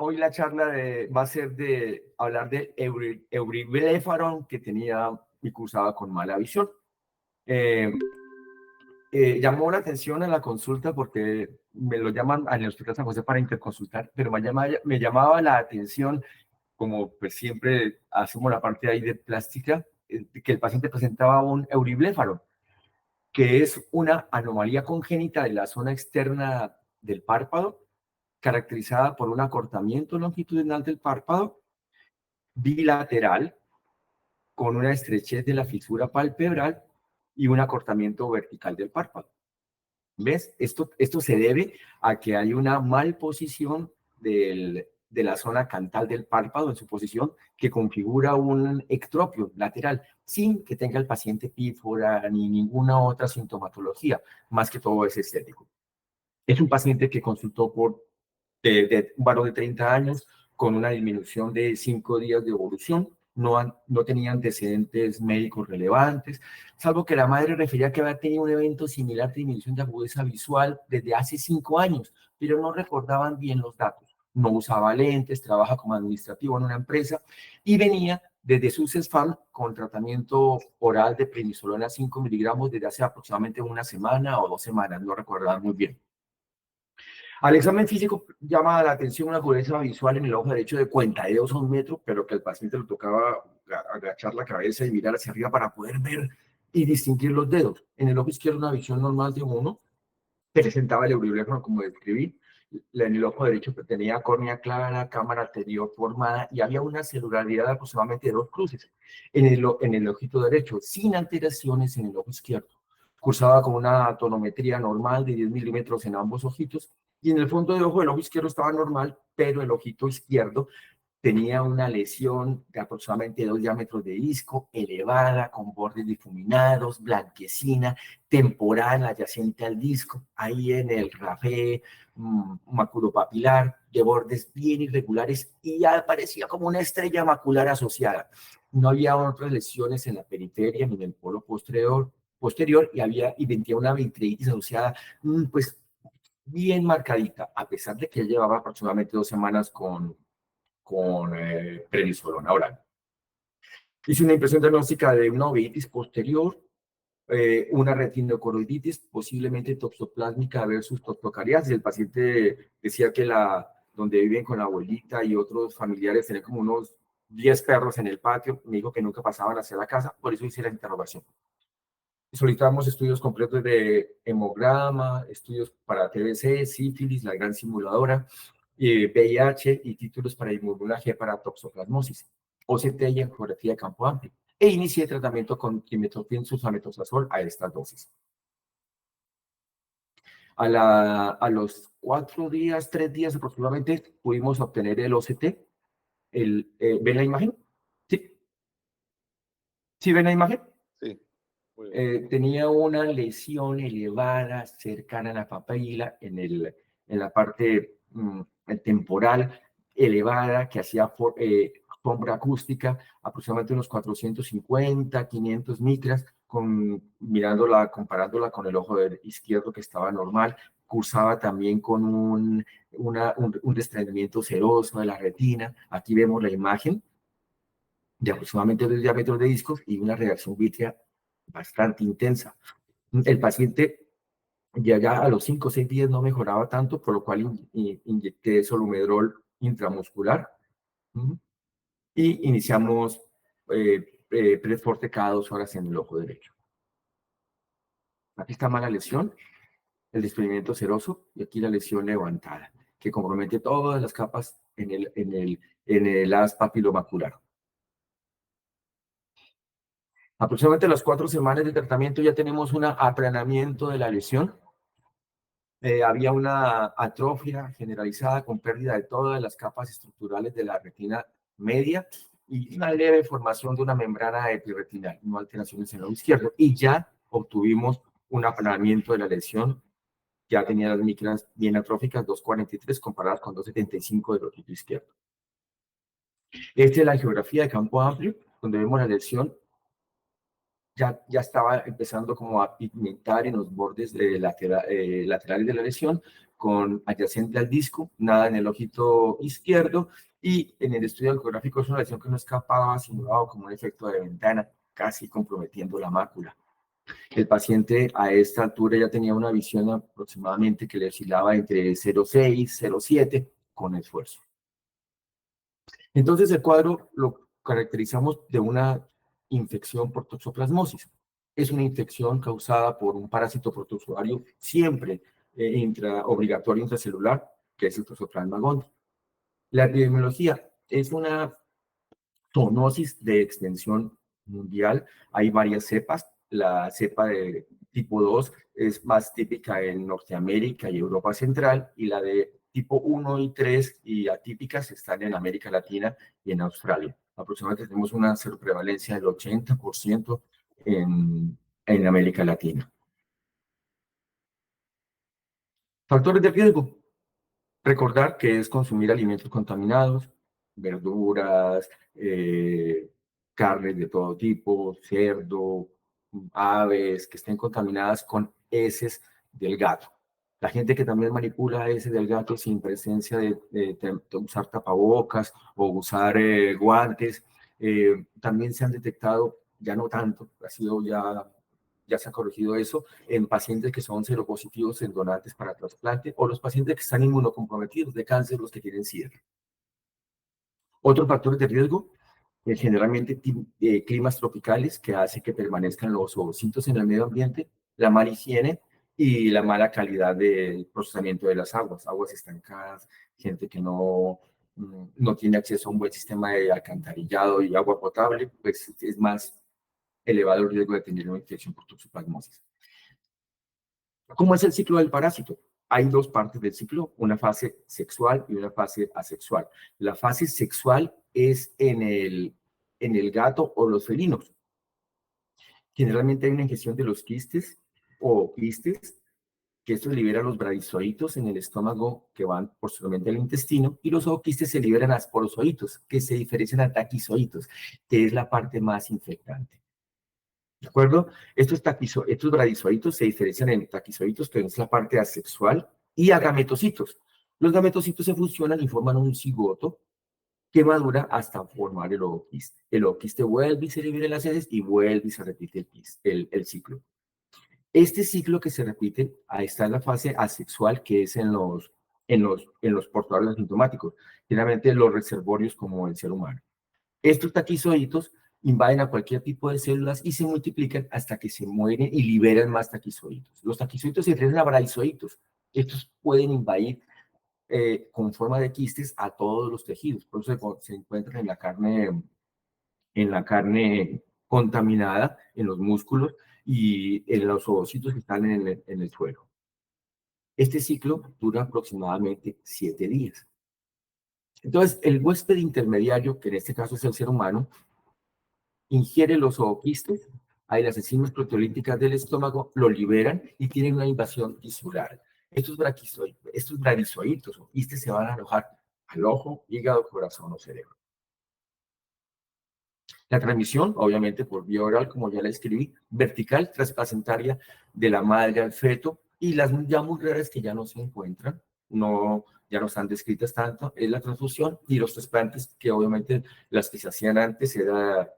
Hoy la charla va a ser de hablar de euriblefaron que tenía y cursaba con mala visión. Eh, Llamó la atención en la consulta porque me lo llaman en el Hospital San José para interconsultar, pero me llamaba la atención, como pues siempre hacemos la parte ahí de plástica, que el paciente presentaba un euriblefaron, que es una anomalía congénita de la zona externa del párpado, caracterizada por un acortamiento longitudinal del párpado, bilateral, con una estrechez de la fisura palpebral y un acortamiento vertical del párpado. ¿Ves? Esto se debe a que hay una malposición de la zona cantal del párpado en su posición que configura un ectropio lateral sin que tenga el paciente pífora ni ninguna otra sintomatología, más que todo es estético. Es un paciente que consultó de un varón de 30 años con una disminución de 5 días de evolución, no tenía antecedentes médicos relevantes, salvo que la madre refería que había tenido un evento similar de disminución de agudeza visual desde hace 5 años, pero no recordaban bien los datos. No usaba lentes, trabaja como administrativo en una empresa y venía desde su CESFAM con tratamiento oral de prednisolona 5 miligramos desde hace aproximadamente una semana o 2 semanas, no recordaban muy bien. Al examen físico llama la atención una agudeza visual en el ojo derecho de 42 a 1 metro, pero que al paciente le tocaba agachar la cabeza y mirar hacia arriba para poder ver y distinguir los dedos. En el ojo izquierdo una visión normal de 1, presentaba el euriblefaron como describí. En el ojo derecho tenía córnea clara, cámara anterior formada y había una celularidad de aproximadamente 2 cruces en el ojito derecho, sin alteraciones en el ojo izquierdo. Cursaba con una tonometría normal de 10 milímetros en ambos ojitos y en el fondo de ojo del ojo izquierdo estaba normal, pero el ojito izquierdo tenía una lesión de aproximadamente 2 diámetros de disco, elevada, con bordes difuminados, blanquecina, temporal, adyacente al disco, ahí en el rafé maculopapilar, de bordes bien irregulares y ya parecía como una estrella macular asociada. No había otras lesiones en la periferia ni en el polo posterior y venía una vitritis asociada, pues bien marcadita, a pesar de que llevaba aproximadamente 2 semanas con prednisolona oral. Hice una impresión diagnóstica de una uveitis posterior, una retinocoroiditis, posiblemente toxoplásmica versus toxocariasis. El paciente decía que donde viven con la abuelita y otros familiares tenían como unos 10 perros en el patio. Me dijo que nunca pasaban hacia la casa, por eso hice la interrogación. Solicitamos estudios completos de hemograma, estudios para TBC, sífilis, la gran simuladora, VIH y títulos para inmunoglobulina para toxoplasmosis, OCT y ecografía de campo amplio. E inicié tratamiento con trimetoprim sulfametosazol a estas dosis. A los 4 días, 3 días aproximadamente, pudimos obtener el OCT. ¿Ven la imagen? ¿Sí? ¿Sí ven la imagen? Sí. Tenía una lesión elevada cercana a la papila en la parte temporal elevada que hacía sombra acústica, aproximadamente unos 450, 500 micras, comparándola con el ojo izquierdo que estaba normal. Cursaba también con un desprendimiento seroso de la retina. Aquí vemos la imagen de aproximadamente 2 diámetros de discos y una reacción vítrea bastante intensa. El paciente ya a los 5 o 6 días no mejoraba tanto, por lo cual inyecté solumedrol intramuscular y iniciamos Predforte cada 2 horas en el ojo derecho. Aquí está mala lesión, el desprendimiento seroso y aquí la lesión levantada, que compromete todas las capas en el haz papilomacular. Aproximadamente a las 4 semanas de tratamiento ya tenemos un aplanamiento de la lesión. Había una atrofia generalizada con pérdida de todas las capas estructurales de la retina media y una leve formación de una membrana epirretinal, no alteraciones en el ojo izquierdo. Y ya obtuvimos un aplanamiento de la lesión, ya tenía las micras bien atróficas, 2,43 comparadas con 2,75 del ojito izquierdo. Esta es la geografía de campo amplio, donde vemos la lesión. Ya estaba empezando como a pigmentar en los bordes laterales de la lesión, con adyacente al disco, nada en el ojito izquierdo, y en el estudio ecográfico es una lesión que no escapaba, simulado como un efecto de ventana, casi comprometiendo la mácula. El paciente a esta altura ya tenía una visión aproximadamente que le oscilaba entre 0,6 y 0,7 con esfuerzo. Entonces el cuadro lo caracterizamos de una infección por toxoplasmosis. Es una infección causada por un parásito protozoario siempre obligatorio intracelular, que es el Toxoplasma gondii. La epidemiología es una zoonosis de extensión mundial. Hay varias cepas. La cepa de tipo 2 es más típica en Norteamérica y Europa Central, y la de tipo 1 y 3 y atípicas están en América Latina y en Australia. Aproximadamente tenemos una prevalencia del 80% en América Latina. Factores de riesgo. Recordar que es consumir alimentos contaminados, verduras, carnes de todo tipo, cerdo, aves que estén contaminadas con heces del gato. La gente que también manipula heces del gato sin presencia de usar tapabocas o usar guantes, también se han detectado, ya no tanto, ya se ha corregido eso, en pacientes que son seropositivos en donantes para trasplante, o los pacientes que están inmunocomprometidos de cáncer, los que tienen SIDA. Otros factores de riesgo, generalmente climas tropicales que hacen que permanezcan los ovocitos en el medio ambiente, la mala higiene y la mala calidad del procesamiento de las aguas, aguas estancadas, gente que no tiene acceso a un buen sistema de alcantarillado y agua potable, pues es más elevado el riesgo de tener una infección por toxoplasmosis. ¿Cómo es el ciclo del parásito? Hay dos partes del ciclo, una fase sexual y una fase asexual. La fase sexual es en el gato o los felinos. Generalmente hay una ingestión de los quistes o quistes, que esto libera los bradizoitos en el estómago que van posteriormente al intestino, y los ooquistes se liberan a esporozoitos, que se diferencian a taquizoitos, que es la parte más infectante. ¿De acuerdo? Estos bradizoitos se diferencian en taquizoitos, que es la parte asexual, y a gametocitos. Los gametocitos se fusionan y forman un cigoto que madura hasta formar el ooquiste. El ooquiste vuelve y se libera las heces y vuelve y se repite el ciclo. Este ciclo que se repite, ahí está en la fase asexual, que es en los portadores asintomáticos, generalmente los reservorios como el ser humano. Estos taquizoitos invaden a cualquier tipo de células y se multiplican hasta que se mueren y liberan más taquizoitos. Los taquizoitos se refieren a bradizoitos. Estos pueden invadir con forma de quistes a todos los tejidos. Por eso se encuentran en la carne contaminada, en los músculos y en los ovocitos que están en el suelo. Este ciclo dura aproximadamente 7 días. Entonces, el huésped intermediario, que en este caso es el ser humano, ingiere los zooquistes, hay las enzimas proteolíticas del estómago, lo liberan y tienen una invasión tisular. Estos bradizoitos o quistes se van a alojar al ojo, hígado, corazón o cerebro. La transmisión, obviamente por vía oral, como ya la escribí, vertical, transplacentaria de la madre al feto, y las ya muy raras que ya no se encuentran, ya no están descritas tanto, es la transfusión y los trasplantes, que obviamente las que se hacían antes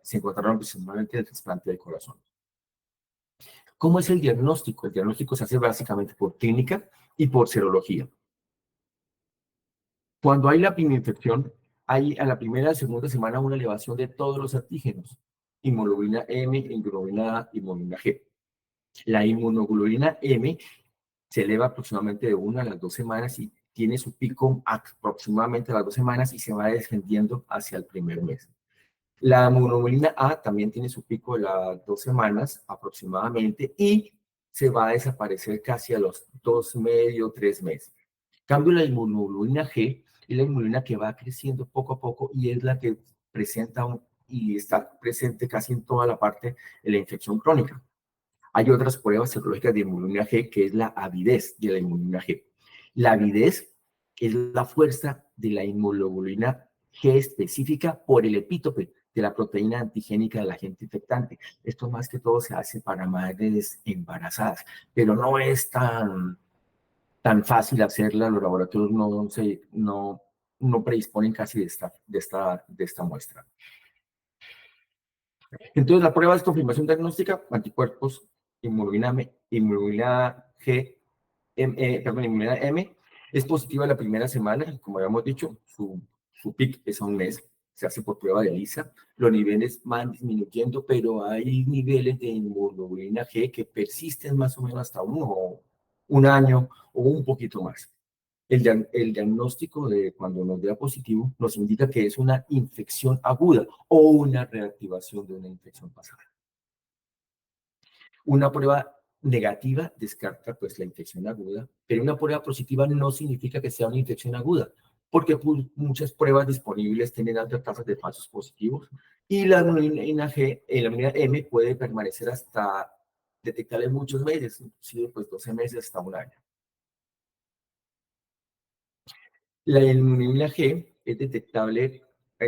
se encontraron principalmente en el trasplante de corazón. ¿Cómo es el diagnóstico? El diagnóstico se hace básicamente por clínica y por serología. Cuando hay la primera infección, hay a la primera y segunda semana una elevación de todos los antígenos: inmunoglobulina M, inmunoglobulina A, inmunoglobulina G. La inmunoglobulina M se eleva aproximadamente de 1 a las 2 semanas y tiene su pico aproximadamente a las 2 semanas y se va descendiendo hacia el primer mes. La inmunoglobulina A también tiene su pico de las 2 semanas aproximadamente y se va a desaparecer casi a los 2,5, 3 meses. Cambio, la inmunoglobulina G es la inmunoglobulina que va creciendo poco a poco y es la que presenta y está presente casi en toda la parte de la infección crónica. Hay otras pruebas serológicas de inmunoglobulina G, que es la avidez de la inmunoglobulina G. La avidez es la fuerza de la inmunoglobulina G específica por el epítope de la proteína antigénica del agente infectante. Esto más que todo se hace para madres embarazadas, pero no es tan fácil hacerla, los laboratorios no predisponen casi de esta muestra. Entonces, la prueba es confirmación diagnóstica, anticuerpos, inmunidad G, inmunidad M, es positiva la primera semana, como habíamos dicho, su pic es a un mes, se hace por prueba de ELISA, los niveles van disminuyendo, pero hay niveles de inmunoglobulina G que persisten más o menos hasta un año o un poquito más. El diagnóstico de cuando nos da positivo nos indica que es una infección aguda o una reactivación de una infección pasada. Una prueba negativa descarta pues la infección aguda, pero una prueba positiva no significa que sea una infección aguda, porque pues, muchas pruebas disponibles tienen altas tasas de falsos positivos y la inmunidad G, la inmunidad M puede permanecer hasta detectable en muchos meses, inclusive pues 12 meses hasta un año. La inmunidad G es detectable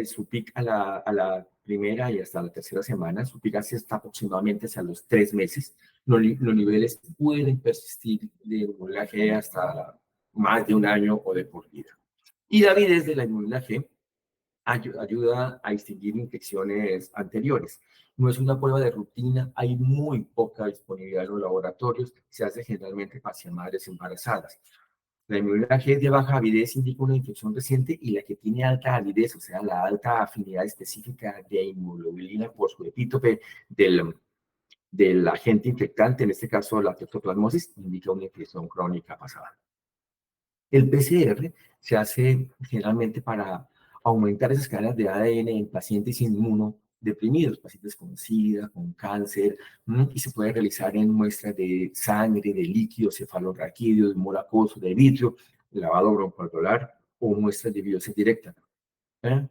su pic a la primera y hasta la tercera semana. Su pic está aproximadamente hacia los 3 meses. Los niveles pueden persistir de inmunidad G hasta más de un año o de por vida. Y la avidez de la inmunidad G ayuda a distinguir infecciones anteriores. No es una prueba de rutina, hay muy poca disponibilidad en los laboratorios, se hace generalmente hacia madres embarazadas. La inmunidad G de baja avidez indica una infección reciente y la que tiene alta avidez, o sea, la alta afinidad específica de inmunoglobulina por su epítope del agente infectante, en este caso la toxoplasmosis, indica una infección crónica pasada. El PCR se hace generalmente para aumentar esas cadenas de ADN en pacientes inmunodeprimidos, pacientes con SIDA, con cáncer, y se puede realizar en muestras de sangre, de líquido cefalorraquídeo, de molacoso, de vitrio, lavado broncoalveolar o muestras de biopsia directa. ¿Eh?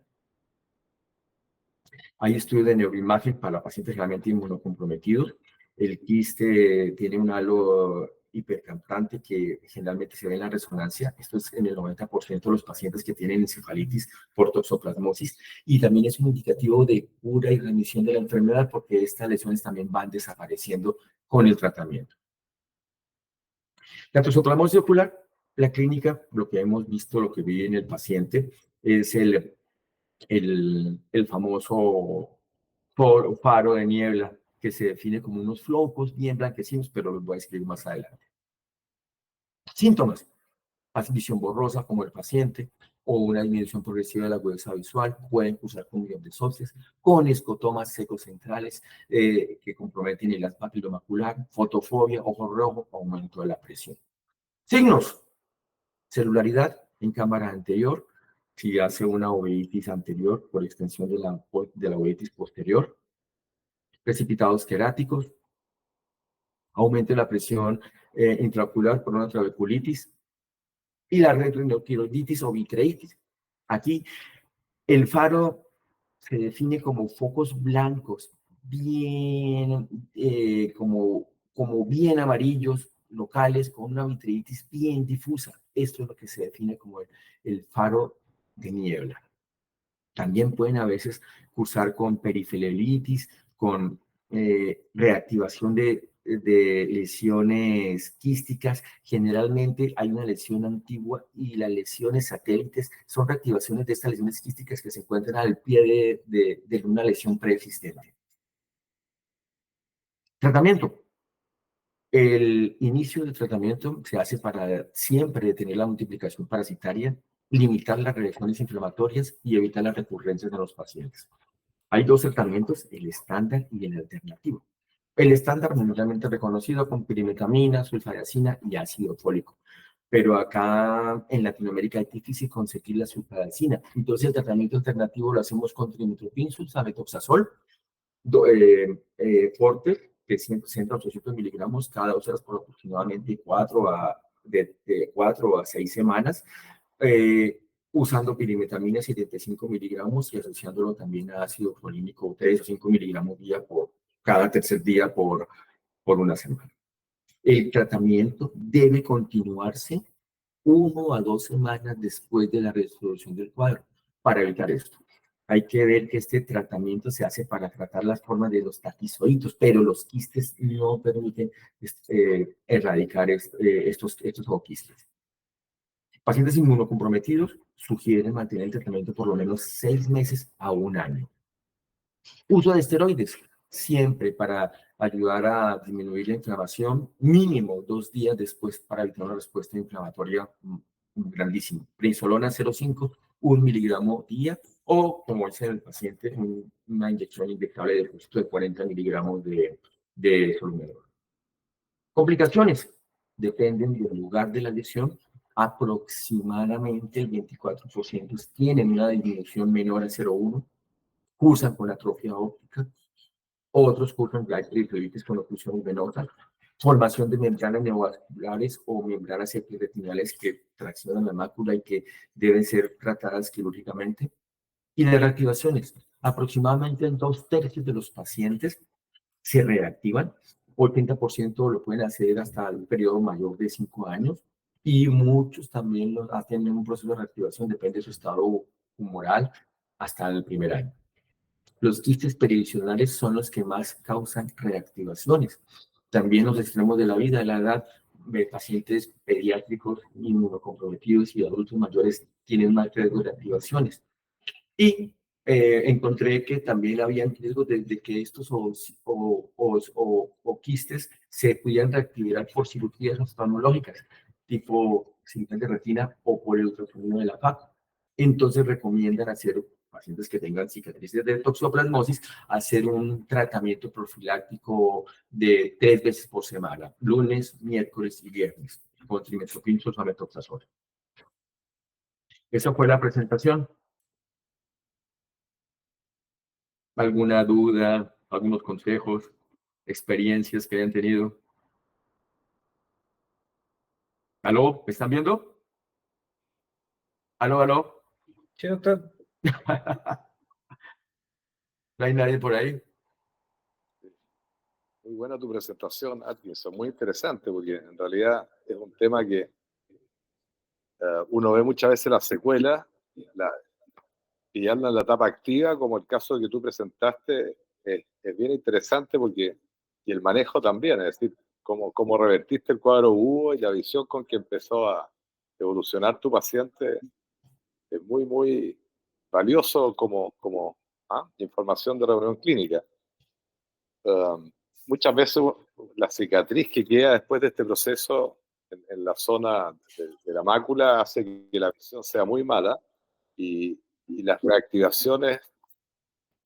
Hay estudios de neuroimagen para pacientes realmente inmunocomprometidos. El quiste tiene un halo hipercantante que generalmente se ve en la resonancia. Esto es en el 90% de los pacientes que tienen encefalitis por toxoplasmosis. Y también es un indicativo de cura y remisión de la enfermedad porque estas lesiones también van desapareciendo con el tratamiento. La toxoplasmosis ocular, la clínica, lo que hemos visto, lo que vi en el paciente, es el famoso faro de niebla, que se define como unos flocos bien blanquecinos, pero los voy a escribir más adelante. Síntomas: visión borrosa como el paciente, o una disminución progresiva de la agudeza visual, pueden cursar con mioplesopsis, con escotomas secos centrales que comprometen el papilo macular, fotofobia, ojo rojo, aumento de la presión. Signos: celularidad en cámara anterior, si hace una uveitis anterior por extensión de la uveitis posterior, precipitados queráticos, aumento de la presión intraocular por una trabeculitis y la retrotiroiditis o vitreitis. Aquí el faro se define como focos blancos, bien, como bien amarillos, locales, con una vitreitis bien difusa. Esto es lo que se define como el faro de niebla. También pueden a veces cursar con periferiolitis, con reactivación de lesiones quísticas. Generalmente hay una lesión antigua y las lesiones satélites son reactivaciones de estas lesiones quísticas que se encuentran al pie de una lesión preexistente. Tratamiento. El inicio del tratamiento se hace para siempre detener la multiplicación parasitaria, limitar las reacciones inflamatorias y evitar las recurrencias de los pacientes. Hay dos tratamientos, el estándar y el alternativo. El estándar mundialmente reconocido con pirimetamina, sulfadacina y ácido fólico. Pero acá en Latinoamérica es difícil conseguir la sulfadacina. Entonces el tratamiento alternativo lo hacemos con trimethoprim, sulfametoxazol, Forte, que es 160 a 800 miligramos cada 2 horas por aproximadamente 4 a 6 semanas. Usando pirimetamina 75 miligramos y asociándolo también a ácido clorhídrico 3 o 5 miligramos día por cada tercer día por una semana. El tratamiento debe continuarse 1 a 2 semanas después de la resolución del cuadro para evitar esto. Hay que ver que este tratamiento se hace para tratar las formas de los taquizoitos, pero los quistes no permiten erradicar estos quistes. Pacientes inmunocomprometidos sugieren mantener el tratamiento por lo menos 6 meses a un año. Uso de esteroides, siempre para ayudar a disminuir la inflamación, mínimo 2 días después para evitar una respuesta inflamatoria grandísima. Prednisolona 0,5, 1 miligramo día, o como dice el paciente, una inyección inyectable de depósito de 40 miligramos de solumedol. Complicaciones dependen del lugar de la lesión. Aproximadamente el 24% tienen una disminución menor a 0,1, cursan con atrofia óptica, otros cursan bleifreitis con oclusión venosa, formación de membranas neovasculares o membranas epiretinales que traccionan la mácula y que deben ser tratadas quirúrgicamente. Y las reactivaciones, aproximadamente en 2/3 de los pacientes se reactivan, 80% lo pueden hacer hasta un periodo mayor de 5 años, y muchos también lo hacen en un proceso de reactivación, depende de su estado humoral, hasta el primer año. Los quistes periodicionales son los que más causan reactivaciones. También los extremos de la vida, de la edad, de pacientes pediátricos, inmunocomprometidos y adultos mayores tienen más riesgo de reactivaciones. Y encontré que también había riesgos de que estos quistes se pudieran reactivar por cirugías oftalmológicas, tipo cirugía de retina o por el ultrasonido de la faco. Entonces recomiendan hacer, pacientes que tengan cicatrices de toxoplasmosis, hacer un tratamiento profiláctico de 3 veces por semana, lunes, miércoles y viernes, con trimestoprim sulfamethoxazol. Esa fue la presentación. ¿Alguna duda, algunos consejos, experiencias que hayan tenido? ¿Aló? ¿Me están viendo? ¿Aló, aló? Sí, doctor. ¿No hay nadie por ahí? Muy buena tu presentación, Atkinson, muy interesante porque en realidad es un tema que uno ve muchas veces las secuelas, la, pillarla en la etapa activa, como el caso que tú presentaste, es bien interesante porque, y el manejo también, es decir, cómo revertiste el cuadro Hugo y la visión con que empezó a evolucionar tu paciente, es muy, muy valioso como información de reunión clínica. Muchas veces la cicatriz que queda después de este proceso en la zona de la mácula hace que la visión sea muy mala y las reactivaciones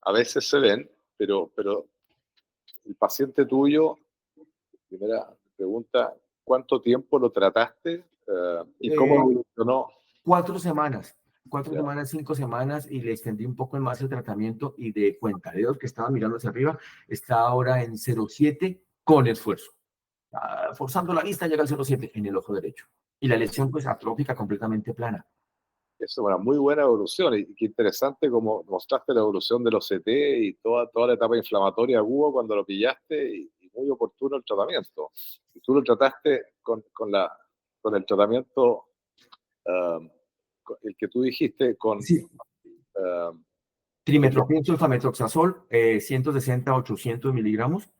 a veces se ven, pero el paciente tuyo, primera pregunta, ¿cuánto tiempo lo trataste y cómo evolucionó? 4 semanas. 4 Ya. semanas, 5 semanas, y le extendí un poco más el tratamiento, y de cuentadedos que estaba mirando hacia arriba, está ahora en 0,7 con esfuerzo. Forzando la vista llega al 0,7 en el ojo derecho. Y la lesión pues atrófica completamente plana. Es una muy buena evolución y qué interesante como mostraste la evolución de los CT y toda la etapa inflamatoria aguda cuando lo pillaste y muy oportuno el tratamiento. Y tú lo trataste con el tratamiento, el que tú dijiste, Sí. uh, Trimestoprim sulfamethoxazol, 160 a 800 miligramos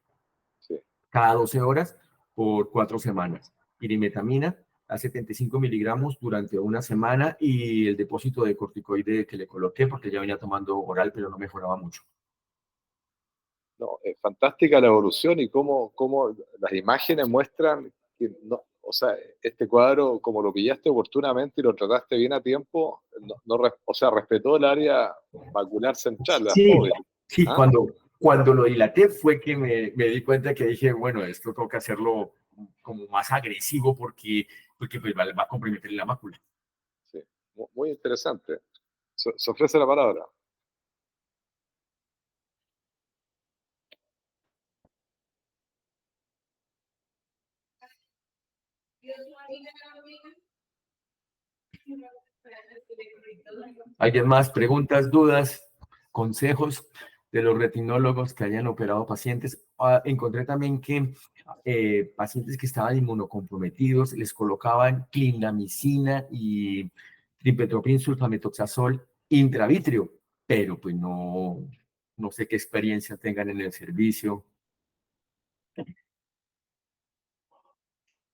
sí. cada 12 horas por 4 semanas. Irimetamina a 75 miligramos durante una semana, y el depósito de corticoide que le coloqué porque ya venía tomando oral, pero no mejoraba mucho. No, es fantástica la evolución y cómo las imágenes muestran que, no, o sea, este cuadro, como lo pillaste oportunamente y lo trataste bien a tiempo, o sea, respetó el área macular central, la Sí, fovea. sí, ¿Ah? cuando lo dilaté fue que me di cuenta que dije, bueno, esto tengo que hacerlo como más agresivo porque pues va a comprometer la mácula. Sí, muy interesante. Se ofrece la palabra. ¿Alguien más? ¿Preguntas, dudas, consejos de los retinólogos que hayan operado pacientes? Encontré también que pacientes que estaban inmunocomprometidos les colocaban clindamicina y tripetoprim sulfamethoxazol intravítrea, pero pues no sé qué experiencia tengan en el servicio.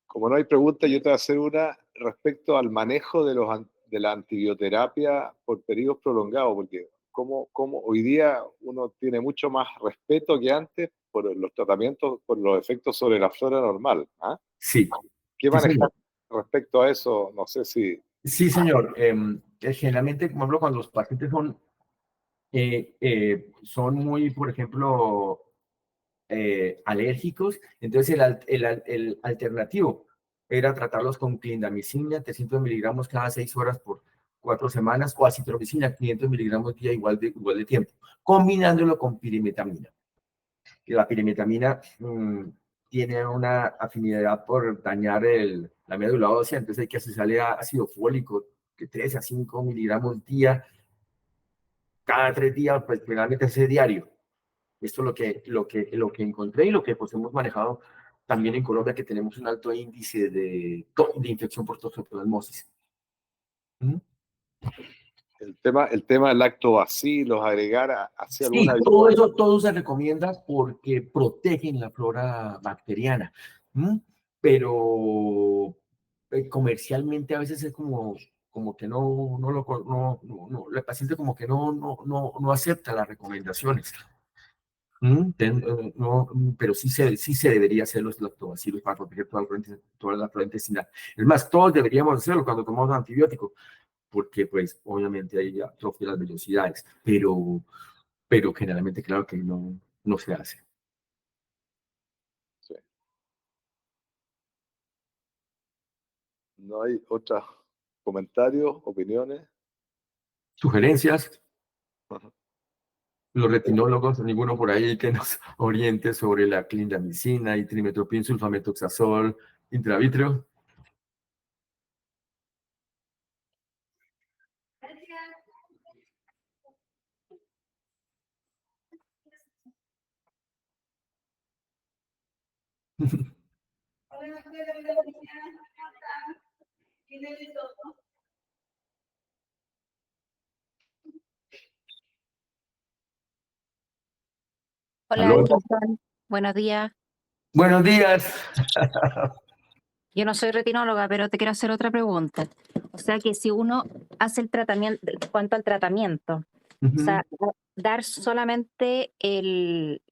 Como no hay pregunta, yo te voy a hacer una respecto al manejo de la antibioterapia por periodos prolongados, porque como hoy día uno tiene mucho más respeto que antes por los tratamientos, por los efectos sobre la flora normal. ¿Ah? Sí, ¿Qué sí, manejar señor. respecto a eso? No sé si... Sí, señor. Generalmente, como hablo, cuando los pacientes son muy, por ejemplo, alérgicos, entonces el alternativo era tratarlos con clindamicina, 300 miligramos cada 6 horas por 4 semanas, o acitromicina, 500 miligramos día igual de tiempo, combinándolo con pirimetamina. Y la pirimetamina tiene una afinidad por dañar la médula ósea, entonces hay que asociarle ácido fólico, que 3 a 5 miligramos día, cada 3 días, pues generalmente es diario. Esto es lo que encontré y lo que pues hemos manejado también en Colombia, que tenemos un alto índice de infección por toxoplasmosis. ¿Mm? El tema del lactobacilos, agregar hacia alguna... Sí, todo se recomienda porque protegen la flora bacteriana. ¿Mm? Pero comercialmente a veces es como que el paciente como que no acepta las recomendaciones. No, pero sí se debería hacer los lactobacilos para proteger toda la flora intestinal. Es más, todos deberíamos hacerlo cuando tomamos antibióticos, porque pues obviamente hay atrofia de las velocidades, pero generalmente claro que no se hace. Sí. ¿No hay otros comentarios, opiniones? Sugerencias, los retinólogos, ninguno por ahí que nos oriente sobre la clindamicina y trimetopin, sulfametoxazol, intravítrea. Hola, ¿Aló? ¿qué tal? Buenos días. Buenos días. Yo no soy retinóloga, pero te quiero hacer otra pregunta. O sea que si uno hace el tratamiento, en cuanto al tratamiento, o sea, dar solamente el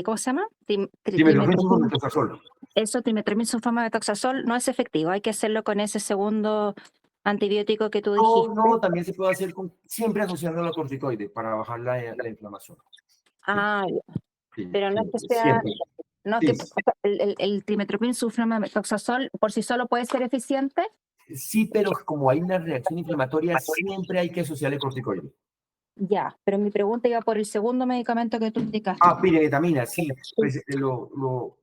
¿cómo se llama? Trimetopin, Trimetopin, sulfametoxazol. eso, trimetopin sulfametoxazol, no es efectivo. Hay que hacerlo con ese segundo antibiótico que tú dijiste. No, también se puede hacer siempre asociando a la corticoide para bajar la inflamación. Sí, Ah, sí, pero no es que sea, siempre. no es Sí, que el trimetopin sulfametoxazol por sí solo puede ser eficiente. sí, pero como hay una reacción inflamatoria, siempre hay que asociarle corticoide. Ya, pero mi pregunta iba por el segundo medicamento que tú indicaste. Pirimetamina, sí. Pues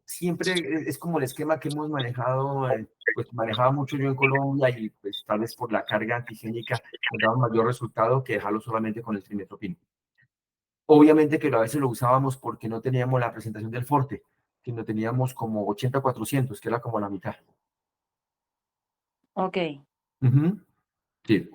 siempre es como el esquema que hemos manejado, pues manejaba mucho yo en Colombia y pues tal vez por la carga antigénica nos daba un mayor resultado que dejarlo solamente con el trimetopin. Obviamente que a veces lo usábamos porque no teníamos la presentación del Forte, que no teníamos como 80-400, que era como la mitad. Ok. Sí.